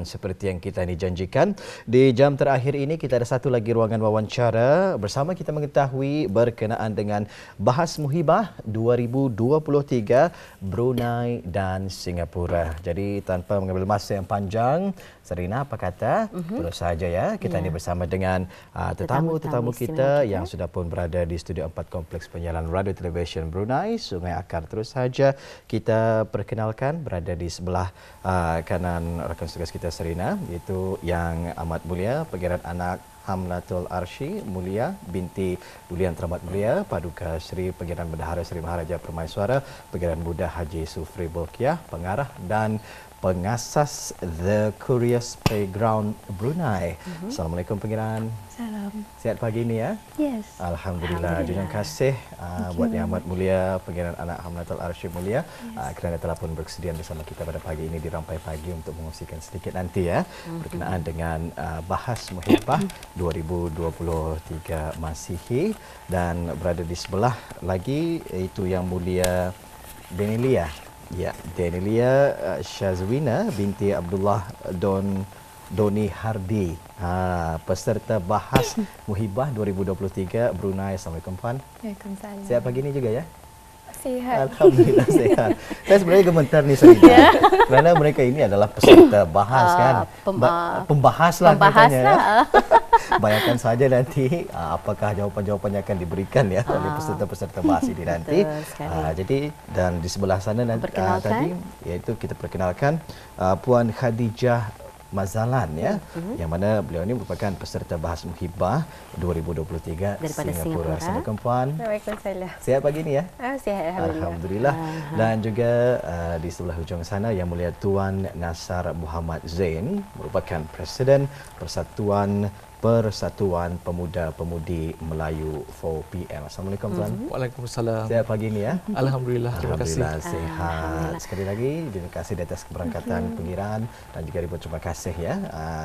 Seperti yang kita dijanjikan, di jam terakhir ini kita ada satu lagi ruangan wawancara bersama kita mengetahui berkenaan dengan Bahas Muhibah 2023 Brunei dan Singapura. Jadi tanpa mengambil masa yang panjang, Serina apa kata? Terus saja ya, kita ini bersama dengan tetamu-tetamu kita yang sudah pun berada di Studio 4 Kompleks Penyiaran Radio Television Brunei, Sungai Akar. Terus saja kita perkenalkan berada di sebelah kanan rakan tugas kita Serina, iaitu Yang Amat Mulia Pangeran Anak Hamlatul Arsy Mulia binti Duli Yang Teramat Mulia Paduka Sri Pangeran Bendahara Sri Maharaja Permaiswara Pangeran Muda Haji Sufri Bolkiah, pengarah dan pengasas The Curious Playground Brunei. Assalamualaikum Pangeran. Salam. Sihat pagi ini ya? Yes. Alhamdulillah. Terima kasih buat Yang Amat Mulia Pangeran Anak Hamlatul Arsy Mulia kerana telah pun bersedia bersama kita pada pagi ini di Rampai Pagi untuk mengungsikan sedikit nanti ya berkenaan dengan Bahas Muhibah 2023 Masihi, dan berada di sebelah lagi iaitu Yang Mulia Danilia. Ya, Danilia Syazwina binti Abdullah Doni Hardi, peserta Bahas Muhibah 2023 Brunei. Assalamualaikum Puan. Waalaikumsalam. Sihat pagi ini juga ya? Sihat. Alhamdulillah sehat. Saya sebenarnya gemetar nih Serina, kerana mereka ini adalah peserta bahas kan, pembahas lah katanya ya. Bayangkan saja nanti apakah jawapan-jawapan yang akan diberikan ya oleh peserta-peserta bahas ini nanti. Jadi dan di sebelah sana nanti tadi iaitu kita perkenalkan Puan Khadijah Mazalan ya, yang mana beliau ini merupakan peserta Bahas Muhibah 2023 daripada Singapura. Assalamualaikum Puan. Waalaikumsalam. Sihat pagi ini ya? Sihat Alhamdulillah. Dan juga di sebelah hujung sana Yang Mulia Tuan Nasar Muhammad Zain, merupakan Presiden Persatuan Pemuda-Pemudi Melayu 4PM. Assalamualaikum Tuan. Waalaikumsalam. Sihat pagi ini ya? Alhamdulillah. Terima kasih. Sehat. Sekali lagi terima kasih di atas keberangkatan pengiran, dan juga ribuan terima kasih ya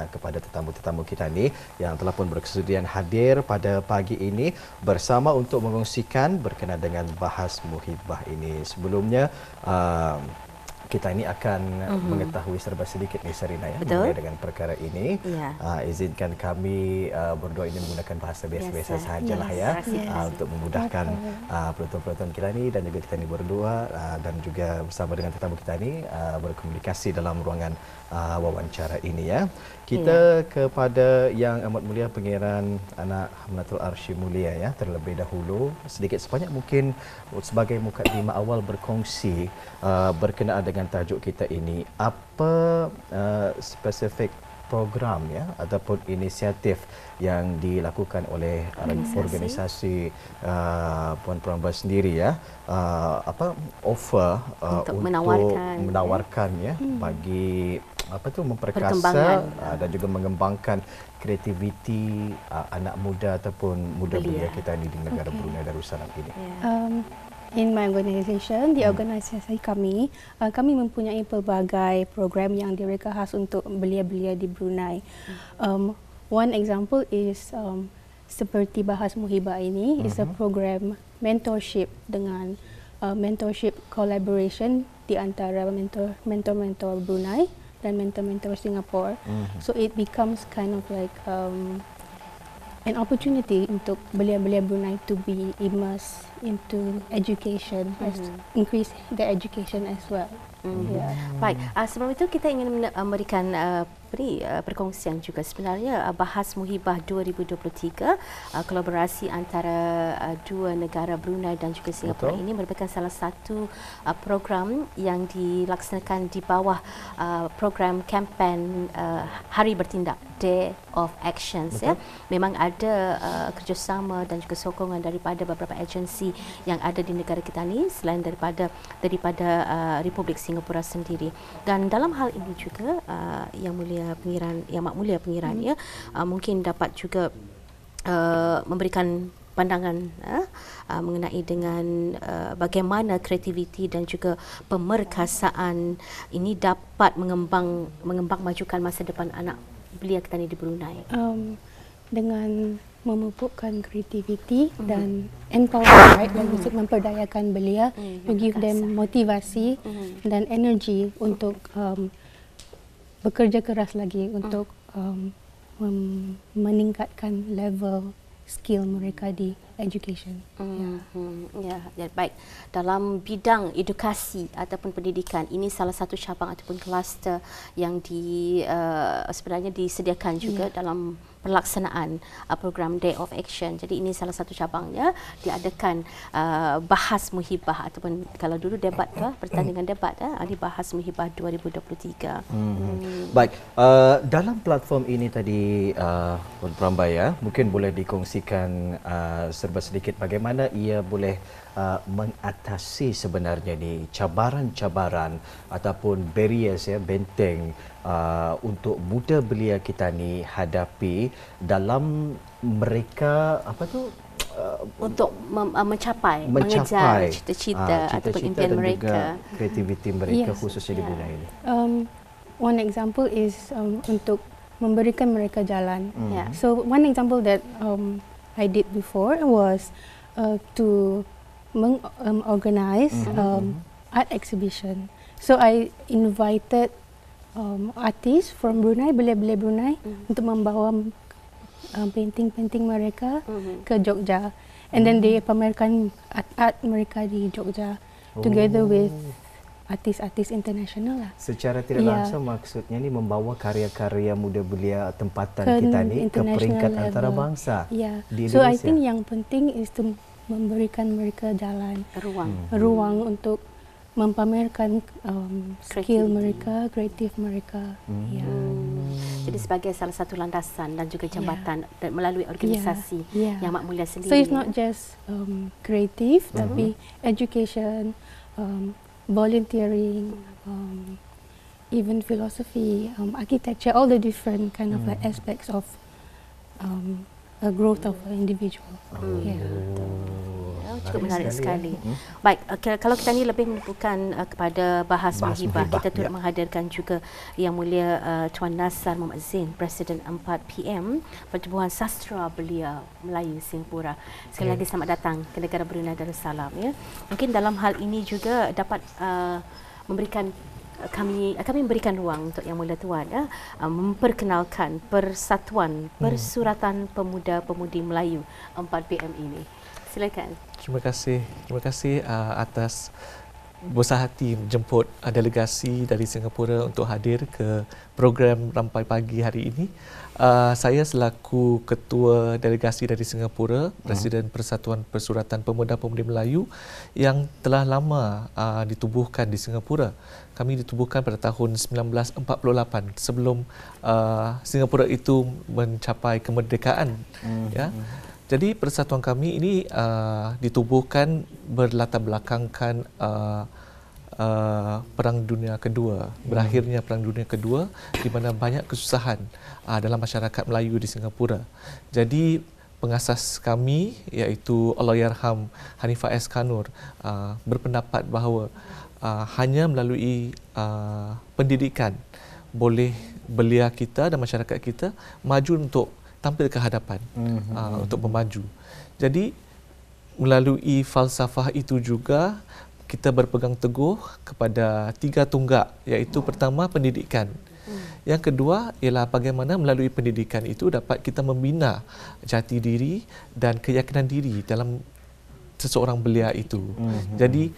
kepada tetamu-tetamu kita ni yang telah pun berkesudian hadir pada pagi ini bersama untuk mengongsikan berkenaan dengan Bahas Muhibah ini. Sebelumnya kita ini akan mengetahui serba sedikit ni Serina ya, mengenai dengan perkara ini. Izinkan kami berdua ini menggunakan bahasa biasa-biasa sahajalah ya, untuk memudahkan penonton-penonton kita ni dan juga kita ni berdua dan juga bersama dengan tetamu kita ni berkomunikasi dalam ruangan wawancara ini ya. Kita kepada Yang Amat Mulia Pangeran Anak Hamlatul Arsy Mulia ya, terlebih dahulu sedikit sebanyak mungkin sebagai mukadimah awal berkongsi berkenaan dengan tajuk kita ini, apa spesifik program ya ataupun inisiatif yang dilakukan oleh organisasi Puan sendiri ya, offer untuk menawarkan ya bagi memperkasa dan juga mengembangkan kreativiti anak muda ataupun muda belia kita di negara Brunei Darussalam ini. In my organisation, di organisasi kami, kami mempunyai pelbagai program yang direka khas untuk belia-belia di Brunei. One example is seperti Bahas Muhibah ini is a program mentorship dengan mentorship collaboration di antara mentor-mentor Brunei dan mentor-mentor Singapore. So it becomes kind of like an opportunity untuk belia-belia Brunei to be immersed into education, increase their education as well. Baik, sebelum itu kita ingin memberikan perkongsian juga. Sebenarnya Bahas Muhibah 2023 kolaborasi antara dua negara Brunei dan juga Singapura ini merupakan salah satu program yang dilaksanakan di bawah program kempen Hari Bertindak, Day of Actions ya. Memang ada kerjasama dan juga sokongan daripada beberapa agensi yang ada di negara kita ni selain daripada Republik Singapura sendiri. Dan dalam hal ini juga Yang Amat Mulia Pangeran ya, mungkin dapat juga memberikan pandangan mengenai dengan bagaimana kreativiti dan juga pemerkasaan ini dapat mengembang majukan masa depan anak belia kita ni di Brunei. Dengan memupukkan kreativiti dan empower, right, dan untuk memperdayakan belia, to give them motivasi dan energi untuk bekerja keras lagi untuk meningkatkan level skill mereka di education. Ya, baik. Dalam bidang edukasi ataupun pendidikan, ini salah satu cabang ataupun kluster yang sebenarnya disediakan juga dalam pelaksanaan program Day of Action. Jadi ini salah satu cabangnya, diadakan bahas muhibah ataupun kalau dulu debat pertandingan debat, ini bahas muhibah 2023. Baik, dalam platform ini tadi Puan Prambaya, mungkin boleh dikongsikan serba sedikit bagaimana ia boleh mengatasi sebenarnya ni cabaran-cabaran ataupun barriers, benteng untuk muda belia kita ni hadapi dalam mereka untuk mengejar cita-cita ataupun impian mereka, kreativiti mereka khususnya di Brunei ini. One example is untuk memberikan mereka jalan. Yeah. So one example that I did before was to organize art exhibition. So I invited artists from Brunei, belia-belia Brunei, untuk membawa painting-painting mereka ke Jogja, and then they pamerkan art mereka di Jogja together with artis-artis international lah. Secara tidak langsung maksudnya ni membawa karya-karya muda belia tempatan kita ni ke peringkat level. Antarabangsa di Indonesia. So I think yang penting is to memberikan mereka jalan, ruang untuk mempamerkan skill mereka, kreatif mereka. Jadi sebagai salah satu landasan dan juga jambatan dan melalui organisasi yang Mak Mulia sendiri. So it's not just kreatif, tapi education, volunteering, even philosophy, architecture, all the different kind of like aspects of a growth of an individual. Cukup menarik sekali. Baik, kalau kita ni lebih menyebutkan kepada bahas muhibah, kita turut menghadirkan juga Yang Mulia Tuan Nasar Muhammad Zain, Presiden 4PM Pertubuhan Sastra Belia Melayu Singapura. Sekali lagi selamat datang ke negara Brunei Darussalam. Mungkin dalam hal ini juga dapat memberikan kami memberikan ruang untuk Yang Mulia Tuan memperkenalkan Persatuan Persuratan Pemuda-Pemudi Melayu 4PM ini. Silakan. Terima kasih atas besar hati menjemput delegasi dari Singapura untuk hadir ke program Rampai Pagi hari ini. Saya selaku Ketua Delegasi dari Singapura, Presiden Persatuan Persuratan Pemuda-Pemudi Melayu yang telah lama ditubuhkan di Singapura. Kami ditubuhkan pada tahun 1948 sebelum Singapura itu mencapai kemerdekaan. Jadi persatuan kami ini ditubuhkan berlatar belakangkan Perang Dunia Kedua, berakhirnya Perang Dunia Kedua di mana banyak kesusahan dalam masyarakat Melayu di Singapura. Jadi pengasas kami iaitu Allahyarham Hanifah S. Kanur berpendapat bahawa hanya melalui pendidikan boleh belia kita dan masyarakat kita maju untuk tampil ke hadapan, untuk memaju. Jadi melalui falsafah itu juga kita berpegang teguh kepada 3 tunggak, iaitu pertama pendidikan. Yang kedua ialah bagaimana melalui pendidikan itu dapat kita membina jati diri dan keyakinan diri dalam seseorang belia itu. Jadi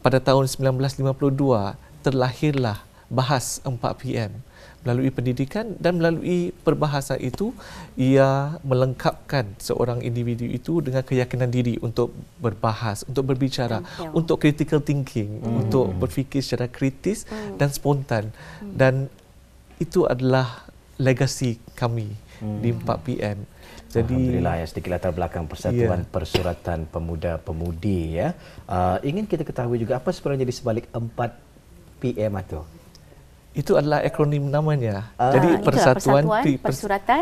pada tahun 1952 terlahirlah Bahas 4PM. Melalui pendidikan dan melalui perbahasan itu, ia melengkapkan seorang individu itu dengan keyakinan diri untuk berbahas, untuk berbicara, untuk critical thinking, untuk berfikir secara kritis dan spontan. Dan itu adalah legasi kami di 4PM. Jadi, alhamdulillah, sedikit latar belakang Persatuan Persuratan Pemuda-Pemudi. Ingin kita ketahui juga apa sebenarnya di sebalik 4PM itu? Itu adalah akronim namanya. Jadi Persatuan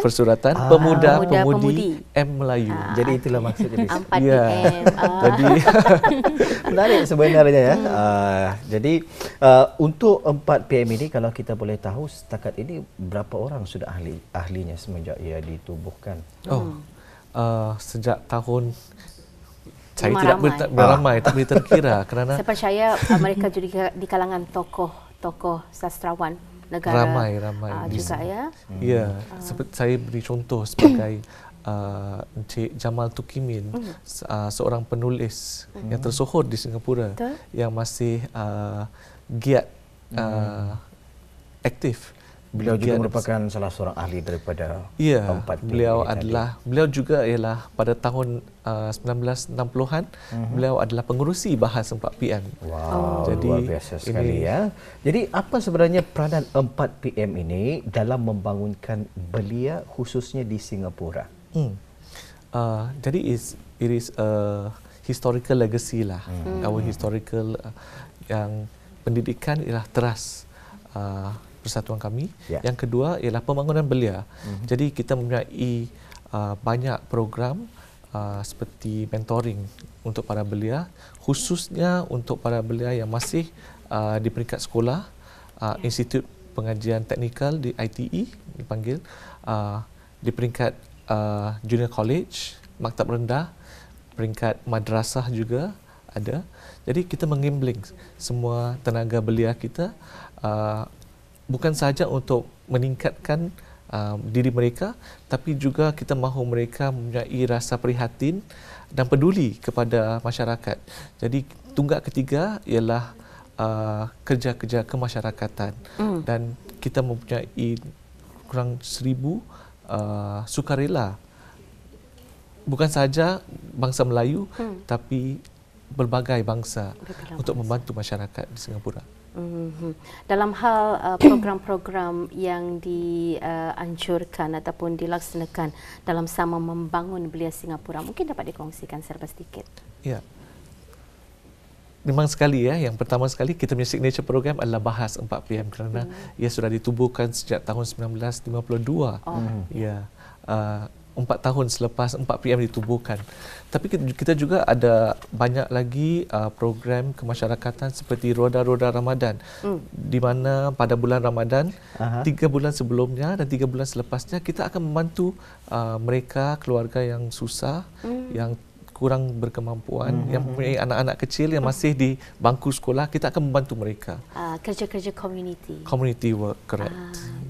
Persuratan Pemuda-Pemudi M Melayu. Jadi itulah maksudnya. 4PM. Jadi menarik sebenarnya Jadi untuk 4PM ini, kalau kita boleh tahu setakat ini berapa orang sudah ahlinya semenjak ia ditubuhkan? Sejak tahun saya tidak beramai, tak boleh terkira kerana saya percaya mereka juga di kalangan tokoh sastrawan negara ramai juga ya. Ya, seperti saya beri contoh sebagai Encik Jamal Tukimin, seorang penulis yang tersohor di Singapura. Betul. Yang masih giat aktif. Beliau juga merupakan salah seorang ahli daripada Ya, 4PM beliau juga ialah pada tahun 1960-an beliau adalah pengerusi bahas 4PM. Wow, Jadi luar biasa sekali ya. Jadi apa sebenarnya peranan 4PM ini dalam membangunkan belia khususnya di Singapura? Jadi it is a historical legacy lah. Our historical yang pendidikan ialah teras persatuan kami. Ya. Yang kedua ialah pembangunan belia. Jadi kita mempunyai banyak program seperti mentoring untuk para belia, khususnya untuk para belia yang masih di peringkat sekolah, Institut Pengajian Teknikal di ITE dipanggil, di peringkat junior college, maktab rendah, peringkat madrasah juga ada. Jadi kita mengimbling semua tenaga belia kita bukan sahaja untuk meningkatkan diri mereka, tapi juga kita mahu mereka mempunyai rasa prihatin dan peduli kepada masyarakat. Jadi tunggak ketiga ialah kerja-kerja kemasyarakatan, dan kita mempunyai kurang 1,000 sukarela, bukan sahaja bangsa Melayu, tapi berbagai bangsa untuk membantu masyarakat di Singapura. Dalam hal program-program yang dianjurkan ataupun dilaksanakan dalam sama membangun belia Singapura, mungkin dapat dikongsikan serba sedikit. Ya, memang sekali ya. Yang pertama sekali kita punya signature program adalah bahas 4PM kerana ia sudah ditubuhkan sejak tahun 1952. Ya, 4 tahun selepas 4PM ditubuhkan. Tapi kita juga ada banyak lagi program kemasyarakatan seperti Roda-Roda Ramadan, di mana pada bulan Ramadan, 3 bulan sebelumnya dan 3 bulan selepasnya kita akan membantu mereka, keluarga yang susah, yang kurang berkemampuan, yang mempunyai anak-anak kecil yang masih di bangku sekolah, kita akan membantu mereka. Kerja-kerja community. Community work, correct.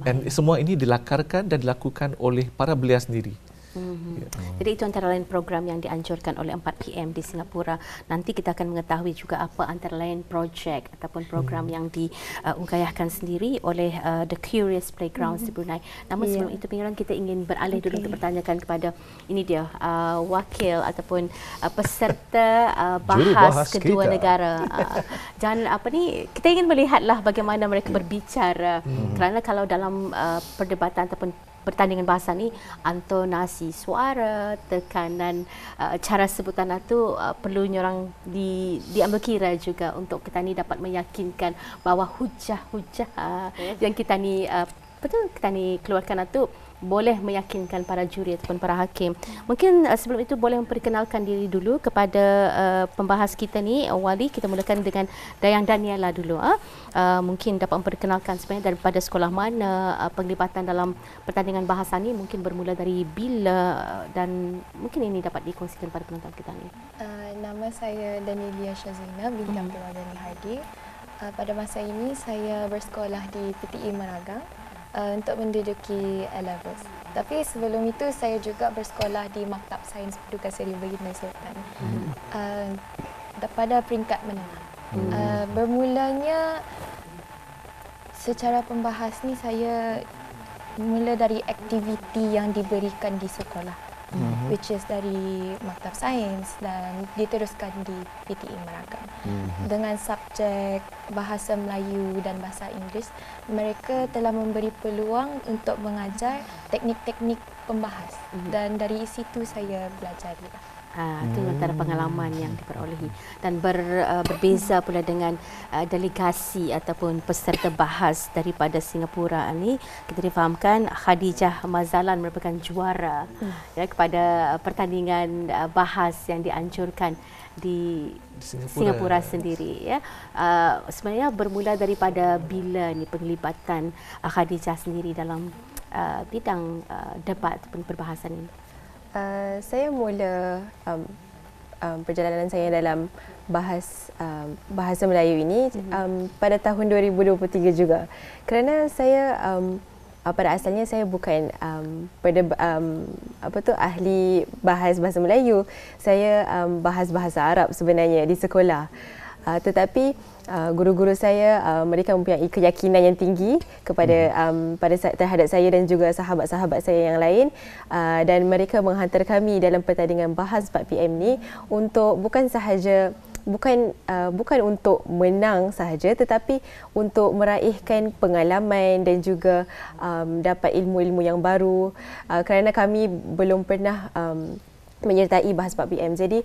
Dan semua ini dilakarkan dan dilakukan oleh para belia sendiri. Jadi itu antara lain program yang dianjurkan oleh 4PM di Singapura. Nanti kita akan mengetahui juga apa antara lain projek ataupun program yang diunggayahkan sendiri oleh The Curious Playgrounds di Brunei. Namun sebelum itu, Pengiran, kita ingin beralih dulu untuk bertanyakan kepada ini dia wakil ataupun peserta bahas kedua negara. Jangan kita ingin melihatlah bagaimana mereka berbicara, kerana kalau dalam perdebatan ataupun pertandingan bahasa ni, antonasi suara, tekanan, cara sebutan itu perlu orang diambil kira juga untuk kita ni dapat meyakinkan bahawa hujah-hujah yang kita ni kita ni keluarkan itu boleh meyakinkan para juri ataupun para hakim. Mungkin sebelum itu boleh memperkenalkan diri dulu kepada pembahas kita ni, Wali. Kita mulakan dengan Dayang Daniela dulu. Mungkin dapat memperkenalkan sebenarnya daripada sekolah mana, penglibatan dalam pertandingan bahasa ni mungkin bermula dari bila, dan mungkin ini dapat dikongsikan pada penonton kita ni. Nama saya Danielia Syazina Bintang Keluarga Hardi. Pada masa ini saya bersekolah di PTI Maragang untuk menduduki A-levels. Tapi sebelum itu saya juga bersekolah di Maktab Sains Paduka Seri Baginda Sultan pada peringkat menengah. Bermulanya secara pembahas ni saya mula dari aktiviti yang diberikan di sekolah, which is dari Maktab Sains dan diteruskan di PTI Maragang. Dengan subjek bahasa Melayu dan bahasa Inggeris, mereka telah memberi peluang untuk mengajar teknik-teknik pembahas, dan dari situ saya belajar. Itu antara pengalaman yang diperolehi, dan berbeza pula dengan delegasi ataupun peserta bahas daripada Singapura ini. Kita difahamkan Khadijah Mazalan merupakan juara kepada pertandingan bahas yang dianjurkan di Singapura sendiri. Sebenarnya bermula daripada bila ni penglibatan Khadijah sendiri dalam bidang debat ataupun perbahasan ini? Saya mula perjalanan saya dalam bahasa Melayu ini pada tahun 2023 juga. Kerana saya pada asalnya saya bukan ahli bahasa Melayu. Saya bahasa Arab sebenarnya di sekolah. Tetapi guru-guru saya mereka mempunyai keyakinan yang tinggi terhadap saya dan juga sahabat-sahabat saya yang lain, dan mereka menghantar kami dalam pertandingan bahas 4PM ni untuk bukan untuk menang sahaja, tetapi untuk meraihkan pengalaman dan juga dapat ilmu-ilmu yang baru, kerana kami belum pernah menyertai bahas 4PM. Jadi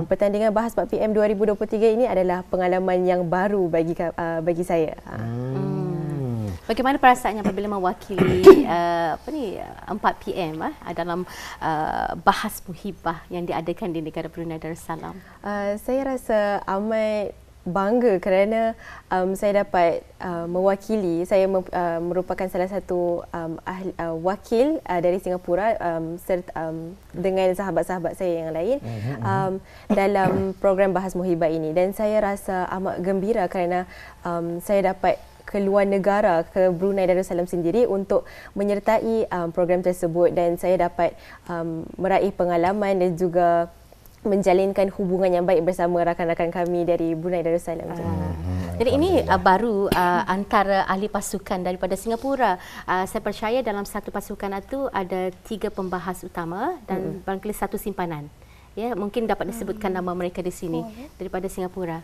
pertandingan bahas 4PM 2023 ini adalah pengalaman yang baru bagi saya. Bagaimana perasaannya apabila mewakili 4PM dalam bahas muhibah yang diadakan di negara Brunei Darussalam? Saya rasa amat bangga kerana saya dapat mewakili. Saya merupakan salah satu wakil dari Singapura dengan sahabat-sahabat saya yang lain dalam program bahas muhibah ini, dan saya rasa amat gembira kerana saya dapat keluar negara ke Brunei Darussalam sendiri untuk menyertai program tersebut, dan saya dapat meraih pengalaman dan juga menjalinkan hubungan yang baik bersama rakan-rakan kami dari Brunei Darussalam. Jadi ini baru antara ahli pasukan daripada Singapura. Saya percaya dalam satu pasukan itu ada 3 pembahas utama dan barangkali 1 simpanan. Ya, mungkin dapat disebutkan nama mereka di sini daripada Singapura.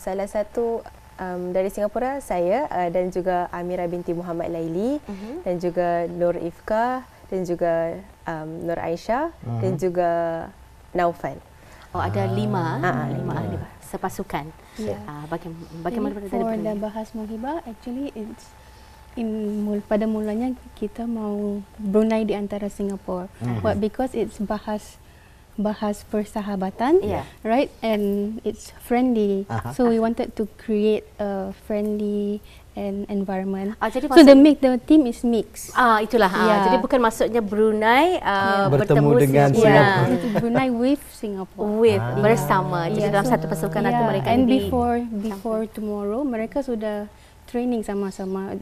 Salah satu dari Singapura saya dan juga Amira binti Muhammad Laili, dan juga Nur Ifka, dan juga Nur Aisyah, dan juga Naufal. Oh, ada 5 ahli sepasukan. Bagaimana for the bahas muhibah, actually it's pada mulanya kita mau Brunei di antara Singapura, but because it's bahas persahabatan, right, and it's friendly, so we wanted to create a friendly and environment. So the team is mixed. Itulah. Jadi bukan maksudnya Brunei bertemu dengan Singapura. Itu Brunei with Singapore. Bersama. Jadi dalam satu pasukan itu mereka and before tomorrow mereka sudah training sama-sama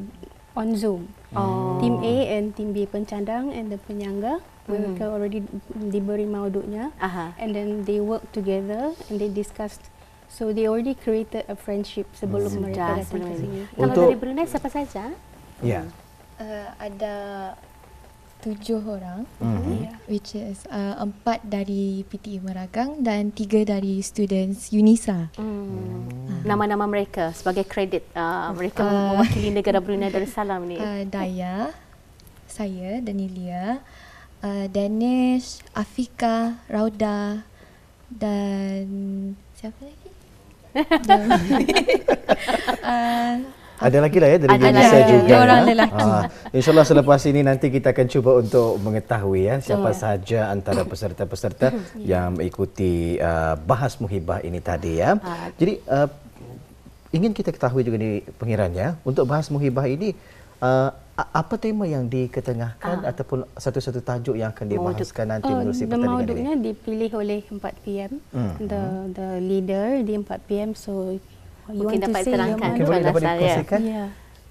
on Zoom. Team A and Team B, pencadang and the penyangga. Mereka already diberi mauduknya, and then they work together and they discussed. So they already created a friendship sebelum mereka datang ke sini. Kalau dari Brunei siapa saja? Ya. Ada 7 orang, which is 4 dari PTE Meragang dan 3 dari students UNISA. Nama-nama mereka sebagai kredit mereka mewakili negara Brunei Darussalam ni. Daya, saya, Danilia, Danish, Afika, Rauda, dan siapa lagi? Ada lagi lah ya dari Indonesia juga. Orang lelaki. InsyaAllah selepas ini nanti kita akan cuba untuk mengetahui siapa sahaja antara peserta-peserta yang mengikuti bahas muhibah ini tadi ya. Jadi ingin kita ketahui juga di pengirannya, untuk bahas muhibah ini apa tema yang diketengahkan ataupun satu-satu tajuk yang akan dibahaskan nanti menerusi pertandingan ini? Mauduknya dipilih oleh 4PM, the leader di 4PM. So mungkin dapat terangkan. Mungkin boleh dapat dikongsikan?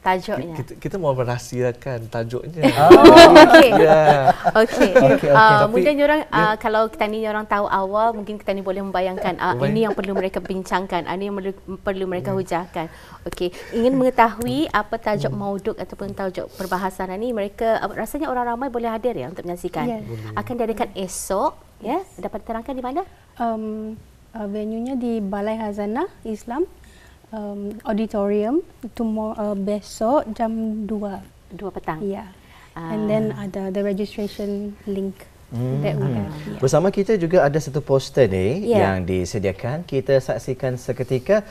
Tajuknya. Kita mau merahsiakan tajuknya. Okey. Mungkin orang kalau kita ni orang tahu awal, mungkin kita ni boleh membayangkan ini yang perlu mereka bincangkan, ini yang perlu mereka hujahkan. Okey, ingin mengetahui apa tajuk mauduk ataupun tajuk perbahasan ini, mereka rasanya orang ramai boleh hadir ya untuk menyaksikan. Akan diadakan esok, ya. Dapat terangkan di mana? Venue-nya di Balai Khazanah Islam. Auditorium besok jam 2 petang. And then ada the registration link that we have. Bersama kita juga ada satu poster ni yang disediakan. Kita saksikan seketika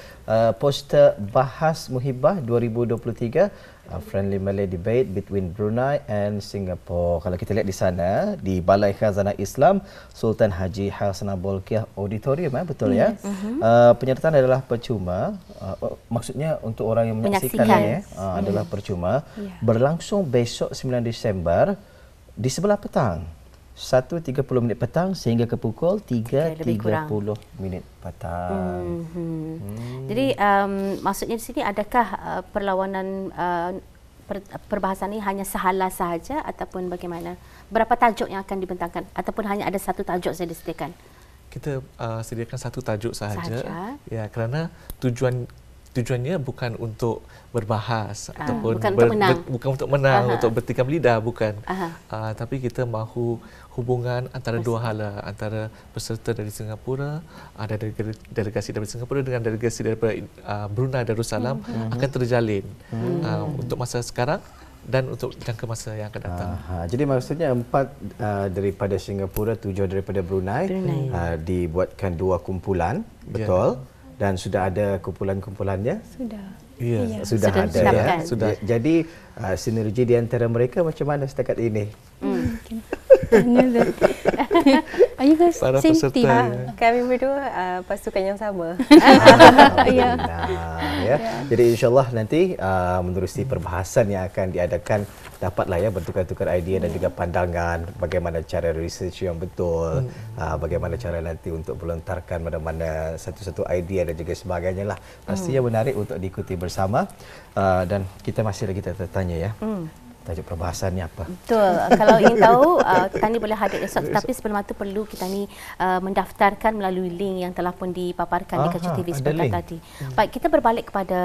poster bahas muhibah 2023, Friendly Malay Debate between Brunei and Singapore. Kalau kita lihat di sana di Balai Khazanah Islam Sultan Haji Hassanal Bolkiah Auditorium, betul ya? Penyertaan adalah percuma. Maksudnya untuk orang yang menyaksikan adalah percuma. Berlangsung besok 9 Disember di sebelah petang. 1.30 minit petang sehingga ke pukul 3.30 minit petang. Jadi maksudnya di sini adakah perlawanan perbahasan ini hanya sehala sahaja ataupun bagaimana? Berapa tajuk yang akan dibentangkan ataupun hanya ada satu tajuk saja disediakan? Kita sediakan satu tajuk sahaja. Ya, kerana tujuannya bukan untuk berbahas ataupun bukan untuk menang, untuk bertikam lidah, bukan. Tapi kita mahu hubungan antara dua hala, antara peserta dari Singapura, ada delegasi dari Singapura dengan delegasi daripada Brunei Darussalam akan terjalin untuk masa sekarang dan untuk jangka masa yang akan datang. Jadi maksudnya 4 daripada Singapura, 7 daripada Brunei. Dibuatkan 2 kumpulan, betul? Dan sudah ada kumpulan-kumpulannya? Sudah. Ya. Sudah ada ya. Sudah. Jadi sinergi di antara mereka macam mana setakat ini? Are you guys para same peserta team? Kami berdua pasukan yang sama. Ya. Jadi insyaAllah nanti menerusi perbahasan yang akan diadakan dapatlah ya bertukar-tukar idea dan juga pandangan bagaimana cara research yang betul, bagaimana cara nanti untuk melontarkan mana-mana satu-satu idea dan juga sebagainya lah. Pastinya menarik untuk diikuti bersama dan kita masih lagi tanya ya. Tajuk perbahasannya apa? Betul. Kalau ingin tahu, kita ni boleh hadir esok. Tetapi sebelum itu perlu kita ni mendaftarkan melalui link yang telah pun dipaparkan di Kacau TV sebentar tadi. Baik, kita berbalik kepada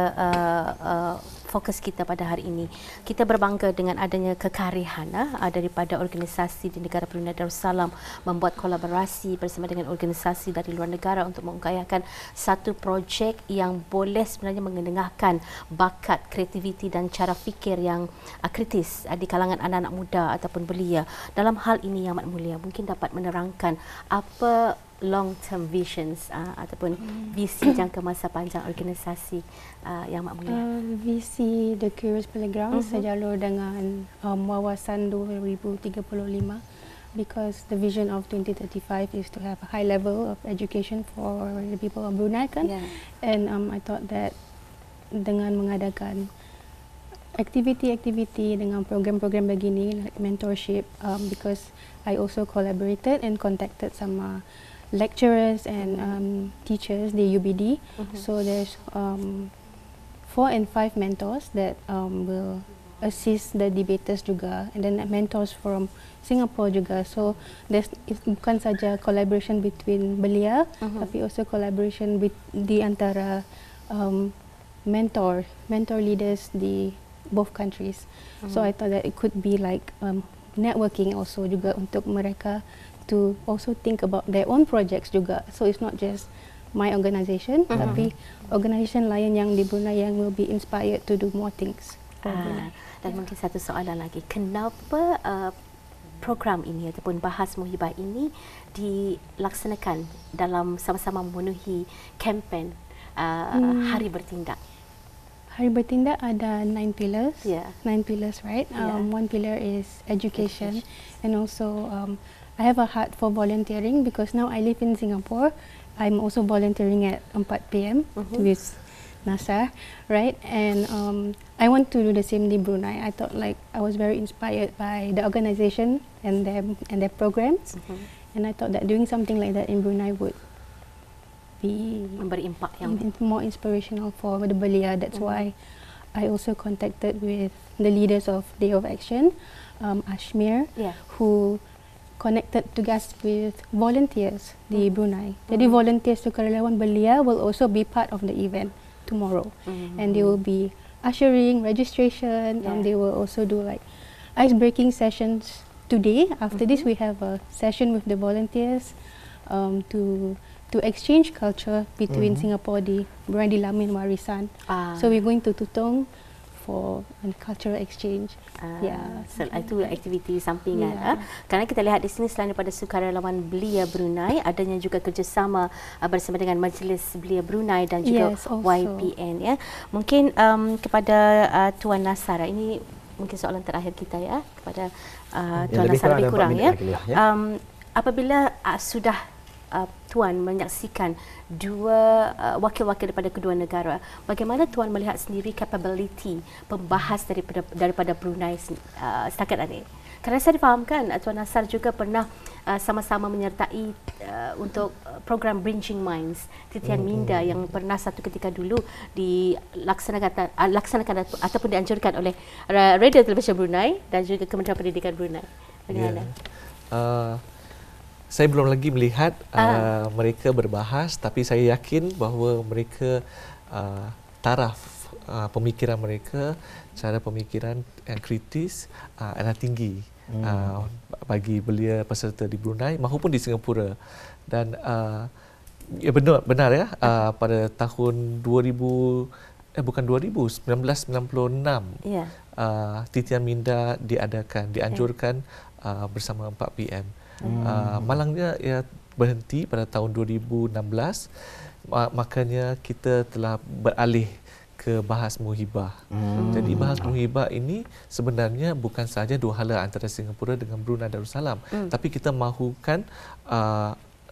fokus kita pada hari ini. Kita berbangga dengan adanya kekarihan daripada organisasi di negara Brunei Darussalam membuat kolaborasi bersama dengan organisasi dari luar negara untuk mengupayakan satu projek yang boleh sebenarnya mengendengahkan bakat, kreativiti dan cara fikir yang kritis di kalangan anak-anak muda ataupun belia. Dalam hal ini Yang Amat Mulia mungkin dapat menerangkan apa long term visions ataupun visi jangka masa panjang organisasi Yang Amat Mulia. Visi The Curious Playground sejalur dengan wawasan 2035, because the vision of 2035 is to have a high level of education for the people of Brunei kan. And I thought that dengan mengadakan aktiviti-aktiviti dengan program-program begini like mentorship, because I also collaborated and contacted sama lecturers and teachers di UBD. So there's 4 and 5 mentors that will assist the debaters juga, and then mentors from Singapore juga. So there's bukan saja collaboration between belia, tapi also collaboration di antara mentor leaders di both countries. So I thought that it could be like networking also juga untuk mereka to also think about their own projects juga. So it's not just my organisation, tapi organisation lain yang di Brunei yang will be inspired to do more things for Brunei. Dan mungkin satu soalan lagi, kenapa program ini ataupun bahas muhibah ini dilaksanakan dalam sama-sama memenuhi kempen Hari Bertindak? Hari Bertindak ada 9 pillars. 9 pillars, right? One pillar is education. And also I have a heart for volunteering because now I live in Singapore. I'm also volunteering at 4 PM with NASA, right? And I want to do the same di Brunei. I thought like I was very inspired by the organisation and their programs, and I thought that doing something like that in Brunei would be memberi impak yang more inspirational for the belia. That's why I also contacted with the leaders of Day of Action, Ashmir, who connected tugas with volunteers di Brunei. Jadi volunteers sukarelawan belia will also be part of the event tomorrow, and they will be ushering registration, and they will also do like ice-breaking sessions today. After this, we have a session with the volunteers to exchange culture between Singapore di Brunei di Lamin Warisan. So we're going to Tutong for cultural exchange. So itu aktiviti sampingan. Kerana kita lihat di sini selain daripada sukarelawan belia Brunei, adanya juga kerjasama bersama dengan Majlis Belia Brunei dan juga YPN. Ya, mungkin kepada Tuan Nasara, ini mungkin soalan terakhir kita ya kepada Tuan Nasara lebih kurang ya. Apabila sudah Tuan menyaksikan dua wakil-wakil daripada kedua negara, bagaimana Tuan melihat sendiri capability pembahas daripada Brunei setakat ini? Kerana saya difahamkan Tuan Nasar juga pernah sama-sama menyertai untuk program Bridging Minds Titian Minda yang pernah satu ketika dulu dilaksanakan ataupun dianjurkan oleh Radio Television Brunei dan juga Kementerian Pendidikan Brunei. Bagaimana? Saya belum lagi melihat mereka berbahas, tapi saya yakin bahawa mereka taraf pemikiran mereka, cara pemikiran yang kritis adalah tinggi bagi belia peserta di Brunei maupun di Singapura. Dan ya benar ya, pada tahun 1996 Titian Minda dianjurkan bersama 4PM. Malangnya ia berhenti pada tahun 2016, makanya kita telah beralih ke bahas muhibah. Jadi bahas muhibah ini sebenarnya bukan sahaja dua hala antara Singapura dengan Brunei Darussalam, tapi kita mahukan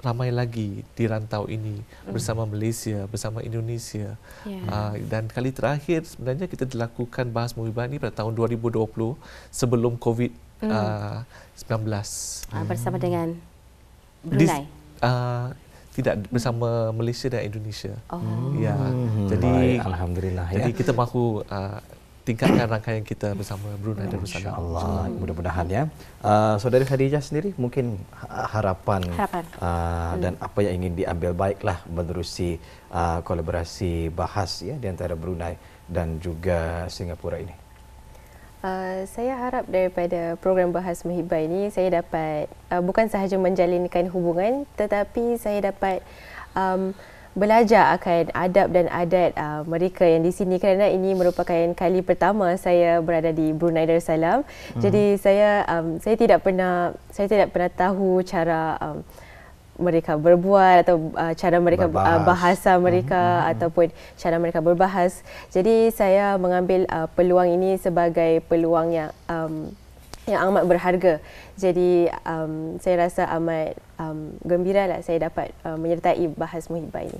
ramai lagi di rantau ini bersama Malaysia, bersama Indonesia. Dan kali terakhir sebenarnya kita dilakukan bahas muhibah ini pada tahun 2020 sebelum COVID-19. Bersama dengan Brunei? Tidak, bersama Malaysia dan Indonesia. Ya, jadi alhamdulillah ya. Jadi kita mahu tingkatkan rangkaian kita bersama Brunei Darussalam. InsyaAllah, mudah-mudahan ya. Saudari Khadijah sendiri mungkin harapan dan apa yang ingin diambil baiklah menerusi kolaborasi bahas ya di antara Brunei dan juga Singapura ini. Saya harap daripada program bahas muhibah ini saya dapat bukan sahaja menjalinkan hubungan, tetapi saya dapat belajar akan adab dan adat mereka yang di sini, kerana ini merupakan kali pertama saya berada di Brunei Darussalam. Jadi saya tidak pernah tahu cara mereka berbuat atau cara mereka bahasa mereka ataupun cara mereka berbahas. Jadi saya mengambil peluang ini sebagai peluang yang amat berharga. Jadi saya rasa amat gembiralah saya dapat menyertai bahas muhibah ini.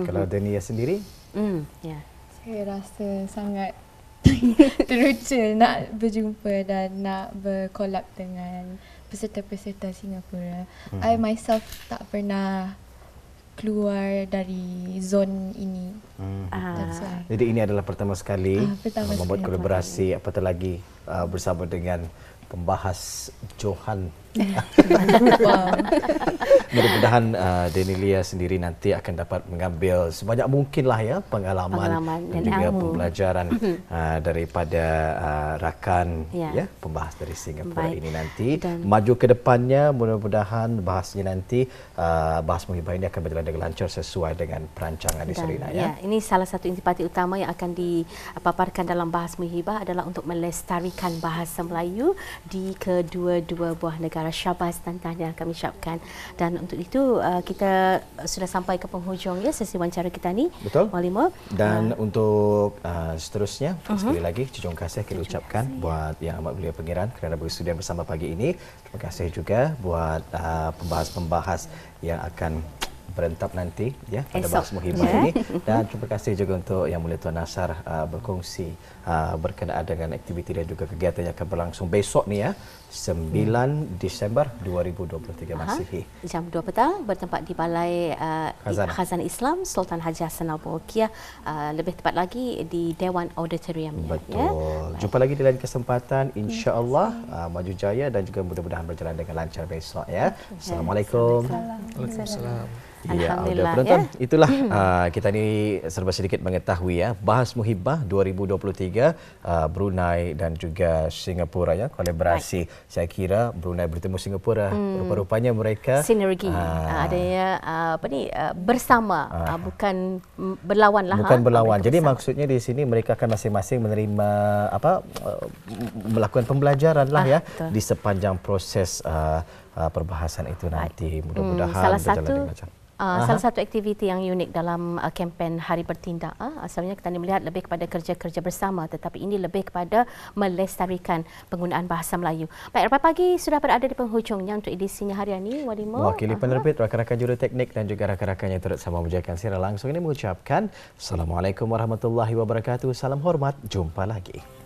Kalau Dania sendiri? Saya rasa sangat teruja nak berjumpa dan nak berkolab dengan peserta-peserta Singapura. I myself tak pernah keluar dari zon ini. Jadi ini adalah pertama sekali membuat kolaborasi, apatah lagi bersama dengan pembahas Johan. Mudah-mudahan Danilia sendiri nanti akan dapat mengambil sebanyak mungkinlah ya pengalaman dan juga pembelajaran daripada rakan ya pembahas dari Singapura ini nanti. Dan maju ke depannya, mudah-mudahan bahasnya nanti bahas muhibah ini akan berjalan dengan lancar sesuai dengan perancangan di Serina ya. Ini salah satu intipati utama yang akan dipaparkan dalam bahas muhibah adalah untuk melestarikan bahasa Melayu di kedua-dua buah negara. Syabas dan tahniah kami ucapkan. Dan untuk itu kita sudah sampai ke penghujung ya sesi wawancara kita ni. Betul. Walima. Dan untuk seterusnya sekali lagi terima kasih kita ucapkan buat yang amat belia pengiran kerana bersedia bersama pagi ini. Terima kasih juga buat pembahas-pembahas yang akan berentap nanti ya pada bahas muhibah ini. Dan terima kasih juga untuk Yang Mulia Tuan Nasar berkongsi berkenaan dengan aktiviti dan juga kegiatan yang akan berlangsung besok ni ya 9 Disember 2023 Masihi. Jam 2 petang bertempat di Balai Khazanah Islam Sultan Haji Hassan Al Bolkiah, lebih tepat lagi di Dewan Auditorium. Betul. Ya? Jumpa lagi di lain kesempatan insya-Allah. Maju jaya dan juga mudah-mudahan berjalan dengan lancar besok ya. Assalamualaikum. Waalaikumsalam. Ya, penonton, itulah kita ni serba sedikit mengetahui ya bahas muhibah 2023 Brunei dan juga Singapura ya kolaborasi. Saya kira Brunei bertemu Singapura, rupa-rupanya mereka sinergi adanya bersama bukan berlawan lah. Bukan berlawan. Jadi maksudnya di sini mereka akan masing-masing menerima melakukan pembelajaran lah ya di sepanjang proses perbahasan itu nanti. Mudah-mudahan salah berjalan satu dengan lancar. Salah satu aktiviti yang unik dalam kempen Hari Bertindak, asalnya kita melihat lebih kepada kerja-kerja bersama, tetapi ini lebih kepada melestarikan penggunaan bahasa Melayu. Baik, Rapat Pagi sudah berada di penghujungnya untuk edisinya hari ini. Walimo. Mewakili penerbit, rakan-rakan juruteknik dan juga rakan-rakan yang turut sama menjayakan siaran langsung ini mengucapkan Assalamualaikum warahmatullahi wabarakatuh. Salam hormat, jumpa lagi.